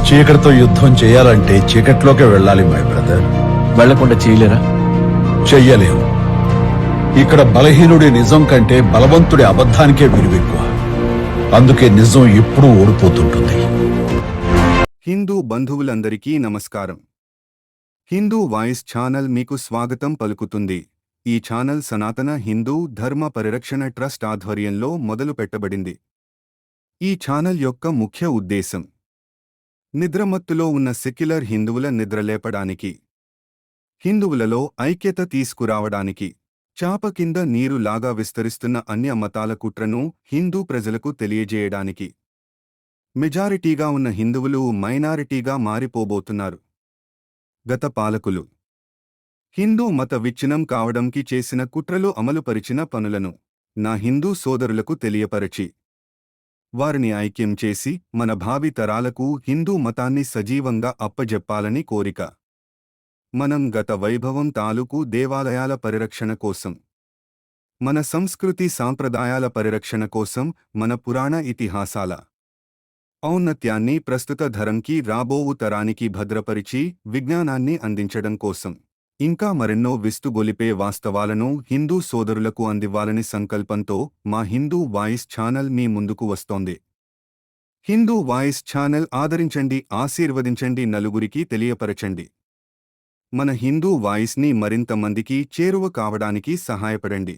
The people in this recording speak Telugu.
చీకటితో యుద్ధం చేయాలంటే చీకట్లోకే వెళ్ళాలి మై బ్రదర్. వెళ్లకుండా చేయలేరా? చెయ్యలేము. ఇక్కడ బలహీనుడి నిజం కంటే బలవంతుడి అబద్ధానికే విలువెక్కువ. అందుకే నిజం ఎప్పుడూ ఓడిపోతుంటుంది. హిందూ బంధువులందరికీ నమస్కారం. హిందూ వాయిస్ ఛానల్ మీకు స్వాగతం పలుకుతుంది. ఈ ఛానల్ సనాతన హిందూ ధర్మ పరిరక్షణ ట్రస్ట్ ఆధ్వర్యంలో మొదలుపెట్టబడింది. ఈ ఛానల్ యొక్క ముఖ్య ఉద్దేశం నిద్రమత్తులో ఉన్న సెక్యులర్ హిందువుల నిద్రలేపడానికి, హిందువులలో ఐక్యత తీసుకురావడానికి, చాప కింద నీరు లాగా విస్తరిస్తున్న అన్య మతాల కుట్రను హిందూ ప్రజలకు తెలియజేయడానికి. మెజారిటీగా ఉన్న హిందువులు మైనారిటీగా మారిపోబోతున్నారు. గత పాలకులు హిందూ మత విచ్ఛిన్నం కావడంకి చేసిన కుట్రలో అమలుపరిచిన పనులను నా హిందూ సోదరులకు తెలియపరచి వారిని ఐక్యం చేసి మన భావి తరాలకు హిందూ మతాన్ని సజీవంగా అప్పజెప్పాలని కోరిక. మనం గత వైభవం తాలూకు దేవాలయాల పరిరక్షణ కోసం, మన సంస్కృతి సాంప్రదాయాల పరిరక్షణ కోసం, మన పురాణ ఇతిహాసాల ఔన్నత్యాన్ని ప్రస్తుత ధరంకి రాబోవు తరానికి భద్రపరిచి విజ్ఞానాన్ని అందించడం కోసం, ఇంకా మరెన్నో విస్తుగొలిపే వాస్తవాలను హిందూ సోదరులకు అందివ్వాలని సంకల్పంతో మా హిందూ వాయిస్ ఛానల్ మీ ముందుకు వస్తోంది. హిందూ వాయిస్ ఛానల్ ఆదరించండి, ఆశీర్వదించండి, నలుగురికి తెలియపరచండి. మన హిందూ వాయిస్ని మరింత మందికి చేరువ కావడానికి సహాయపడండి.